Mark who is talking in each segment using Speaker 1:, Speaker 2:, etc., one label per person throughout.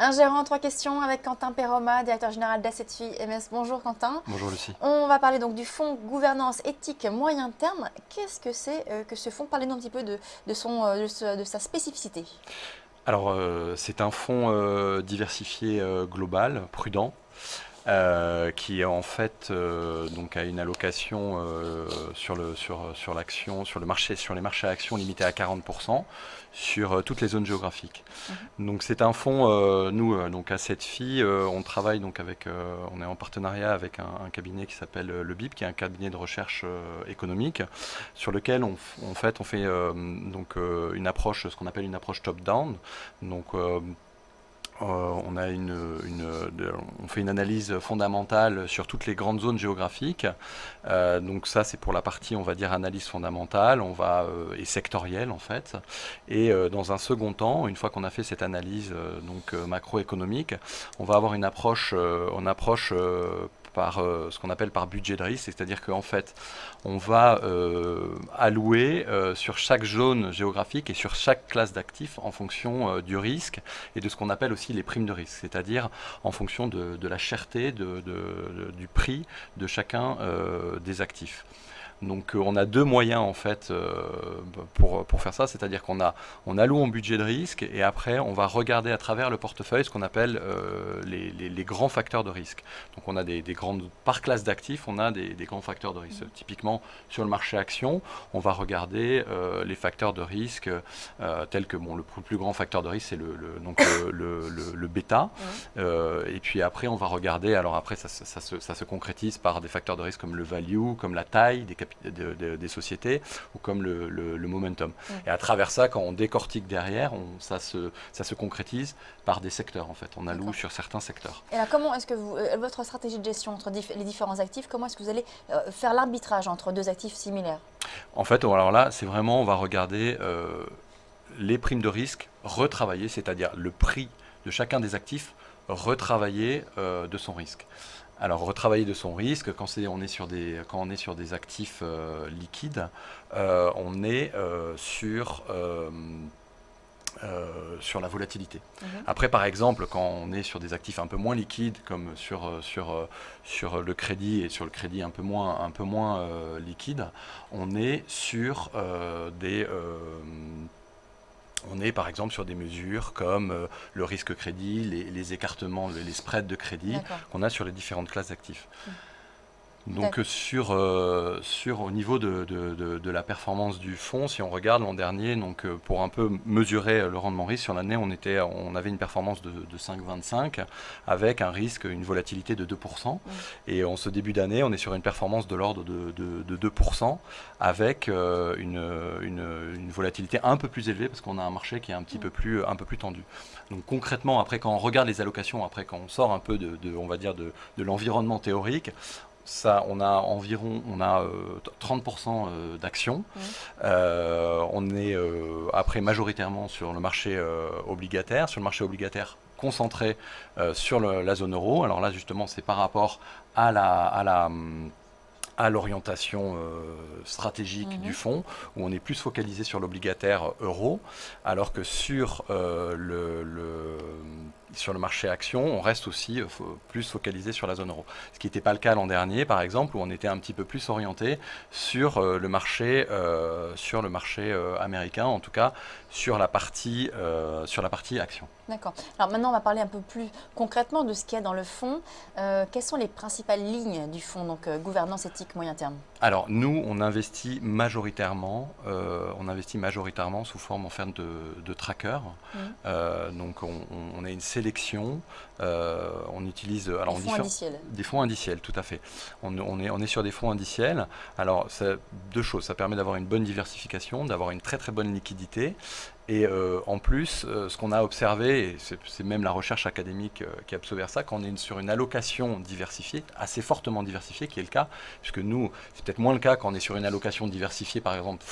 Speaker 1: Un gérant, trois questions avec Quentin Perroma, directeur général d'Assetfi MS. Bonjour Quentin.
Speaker 2: Bonjour Lucie.
Speaker 1: On va parler donc du fonds gouvernance éthique moyen terme. Qu'est-ce que c'est que ce fonds? Parlez-nous un petit peu de sa spécificité.
Speaker 2: Alors, c'est un fonds diversifié global, prudent, qui en fait donc a une allocation sur les marchés actions limitée à 40% sur toutes les zones géographiques. Donc c'est un fonds, nous donc à Assetfi, on travaille donc on est en partenariat avec un cabinet qui s'appelle le BIP, qui est un cabinet de recherche économique, sur lequel on fait une approche, ce qu'on appelle une approche top-down. Donc on fait une analyse fondamentale sur toutes les grandes zones géographiques. Donc ça, c'est pour la partie, on va dire, analyse fondamentale, et sectorielle en fait. Et dans un second temps, une fois qu'on a fait cette analyse macroéconomique, on va avoir une approche, par ce qu'on appelle par budget de risque, c'est-à-dire qu'en fait, on va allouer sur chaque zone géographique et sur chaque classe d'actifs en fonction du risque et de ce qu'on appelle aussi les primes de risque, c'est-à-dire en fonction de la cherté du prix de chacun des actifs. Donc on a deux moyens en fait pour faire ça, c'est-à-dire on alloue un budget de risque et après on va regarder à travers le portefeuille ce qu'on appelle les grands facteurs de risque. Donc on a des grandes, par classe d'actifs, on a des grands facteurs de risque. Typiquement sur le marché action, on va regarder les facteurs de risque tels que le plus grand facteur de risque c'est le bêta. Et puis après on va regarder, alors après ça se concrétise par des facteurs de risque comme le value, comme la taille des sociétés ou comme le momentum. Et à travers ça, quand on décortique derrière, ça se concrétise par des secteurs en fait. On alloue sur certains secteurs.
Speaker 1: Et là, comment est-ce que votre stratégie de gestion entre les différents actifs, comment est-ce que vous allez faire l'arbitrage entre deux actifs similaires?
Speaker 2: En fait, alors là, c'est vraiment, on va regarder les primes de risque retravaillées, c'est-à-dire le prix de chacun des actifs retravaillé de son risque. Alors retravailler de son risque, quand on est sur des actifs liquides, on est sur la volatilité. Après, par exemple, quand on est sur des actifs un peu moins liquides, comme sur le crédit et sur le crédit un peu moins liquide, on est sur on est par exemple sur des mesures comme le risque crédit, les écartements, les spreads de crédit qu'on a sur les différentes classes d'actifs. Donc au niveau de la performance du fonds, si on regarde l'an dernier, pour un peu mesurer le rendement risque, sur l'année on avait une performance de 5,25 avec un risque, une volatilité de 2%. Et en ce début d'année, on est sur une performance de l'ordre de 2% avec une volatilité un peu plus élevée parce qu'on a un marché qui est un peu plus tendu. Donc concrètement, après quand on regarde les allocations, après quand on sort un peu on va dire de l'environnement théorique, ça, on a 30% d'actions. On est après majoritairement sur le marché obligataire. Sur le marché obligataire concentré sur la zone euro. Alors là, justement, c'est par rapport à l'orientation stratégique du fonds, où on est plus focalisé sur l'obligataire euro, alors que sur le marché action, on reste aussi plus focalisé sur la zone euro. Ce qui n'était pas le cas l'an dernier, par exemple, où on était un petit peu plus orienté sur le marché américain, en tout cas sur la partie action.
Speaker 1: D'accord. Alors maintenant, on va parler un peu plus concrètement de ce qu'il y a dans le fonds. Quelles sont les principales lignes du fonds, donc gouvernance éthique moyen terme?
Speaker 2: Alors nous, on investit majoritairement sous forme en fait de tracker. Donc on a une sélection. On utilise
Speaker 1: des fonds indiciels.
Speaker 2: Des fonds indiciels, tout à fait. On est sur des fonds indiciels. Alors deux choses. Ça permet d'avoir une bonne diversification, d'avoir une très très bonne liquidité. Et en plus, ce qu'on a observé, et c'est même la recherche académique qui observe ça, quand on est sur une allocation diversifiée, assez fortement diversifiée, qui est le cas, puisque nous, c'est peut-être moins le cas quand on est sur une allocation diversifiée, par exemple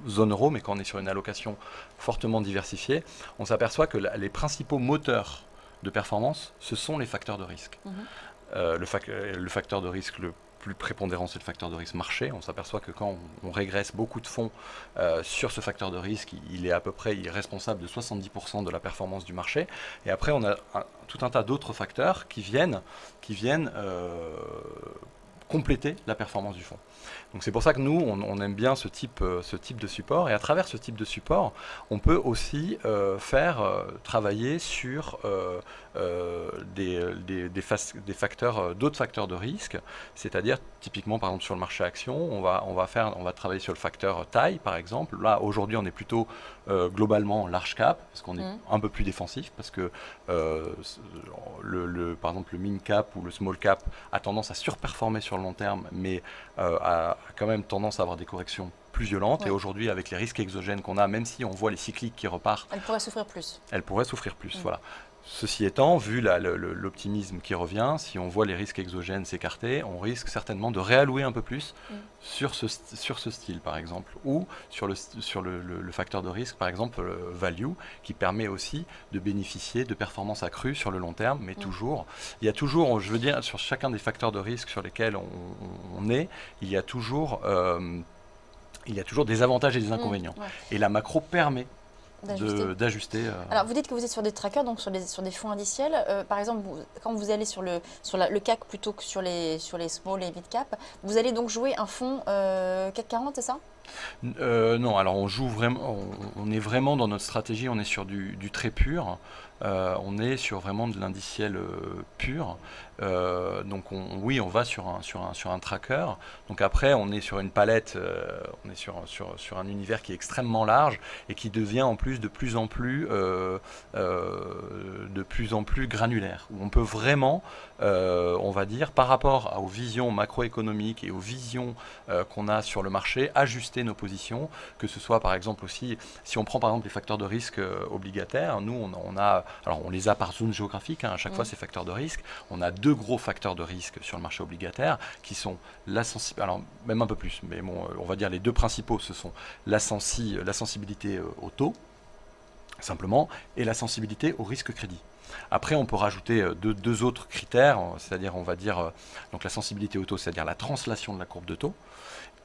Speaker 2: zone euro, mais quand on est sur une allocation fortement diversifiée, on s'aperçoit que les principaux moteurs de performance, ce sont les facteurs de risque. Le facteur de risque le plus prépondérant, c'est le facteur de risque marché. On s'aperçoit que quand on régresse beaucoup de fonds sur ce facteur de risque, il est à peu près responsable de 70% de la performance du marché. Et après, on a tout un tas d'autres facteurs qui viennent compléter la performance du fonds. Donc c'est pour ça que nous, on aime bien ce type de support. Et à travers ce type de support, on peut aussi faire travailler sur des facteurs, d'autres facteurs de risque. C'est-à-dire, typiquement, par exemple, sur le marché action, on va travailler sur le facteur taille, par exemple. Là, aujourd'hui, on est plutôt globalement large cap, parce qu'on est un peu plus défensif, parce que par exemple, le min cap ou le small cap a tendance à surperformer sur le long terme, mais a quand même tendance à avoir des corrections plus violentes. Et aujourd'hui, avec les risques exogènes qu'on a, même si on voit les cycliques qui repartent,
Speaker 1: Elle pourrait souffrir plus.
Speaker 2: Elle pourrait souffrir plus, voilà. Ceci étant, vu l'optimisme qui revient, si on voit les risques exogènes s'écarter, on risque certainement de réallouer un peu plus sur ce style, par exemple, ou sur le facteur de risque, par exemple, value, qui permet aussi de bénéficier de performances accrues sur le long terme, mais toujours, il y a toujours, je veux dire, sur chacun des facteurs de risque sur lesquels on est, il y a toujours des avantages et des inconvénients. Et la macro permet d'ajuster.
Speaker 1: Alors, vous dites que vous êtes sur des trackers, donc sur des fonds indiciels. Par exemple, quand vous allez sur le CAC plutôt que sur les small et mid cap, vous allez donc jouer un fonds CAC 40, c'est ça?
Speaker 2: Non, alors on est vraiment dans notre stratégie, on est sur du très pur. On est sur vraiment de l'indiciel pur. Donc oui, on va sur un tracker. Donc après, on est sur une palette, on est sur un univers qui est extrêmement large et qui devient en plus de plus en plus granulaire. Où on peut vraiment, on va dire, par rapport aux visions macroéconomiques et aux visions qu'on a sur le marché, ajuster nos positions, que ce soit par exemple aussi, si on prend par exemple les facteurs de risque obligataires, nous on les a par zone géographique, à chaque fois ces facteurs de risque, on a deux gros facteurs de risque sur le marché obligataire qui sont la sensibilité, alors même un peu plus, mais bon, on va dire les deux principaux, ce sont la sensibilité au taux, simplement, et la sensibilité au risque crédit. Après, on peut rajouter deux autres critères, c'est-à-dire, on va dire, donc la sensibilité au taux, c'est-à-dire la translation de la courbe de taux.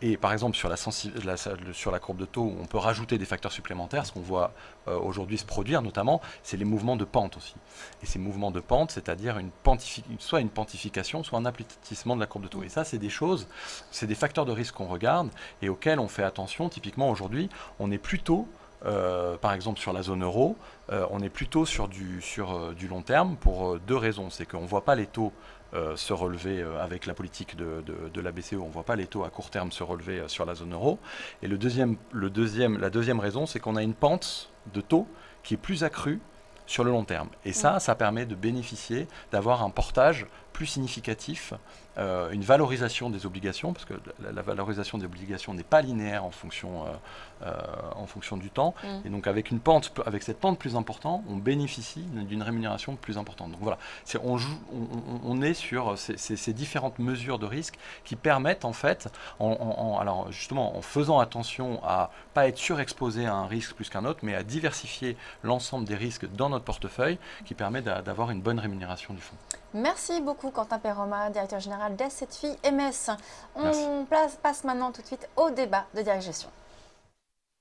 Speaker 2: Et par exemple, sur la courbe de taux, on peut rajouter des facteurs supplémentaires. Ce qu'on voit aujourd'hui se produire, notamment, c'est les mouvements de pente aussi. Et ces mouvements de pente, c'est-à-dire soit une pentification, soit un aplatissement de la courbe de taux. Et ça, c'est des facteurs de risque qu'on regarde et auxquels on fait attention. Typiquement, aujourd'hui, on est plutôt, par exemple, sur la zone euro, on est plutôt sur du long terme pour deux raisons. C'est qu'on ne voit pas les taux se relever avec la politique de la BCE, on ne voit pas les taux à court terme se relever sur la zone euro. Et la deuxième raison, c'est qu'on a une pente de taux qui est plus accrue sur le long terme. Et ça permet de bénéficier, d'avoir un portage plus significatif, une valorisation des obligations, parce que la valorisation des obligations n'est pas linéaire en fonction du temps. Et donc avec cette pente plus importante, on bénéficie d'une rémunération plus importante. Donc voilà, on est sur ces différentes mesures de risque qui permettent en fait, alors justement en faisant attention à pas être surexposé à un risque plus qu'un autre, mais à diversifier l'ensemble des risques dans notre portefeuille, qui permet d'avoir une bonne rémunération du fonds.
Speaker 1: Merci beaucoup Quentin Perroma, directeur général d'Assetfi MS. On passe maintenant tout de suite au débat de Direct Gestion.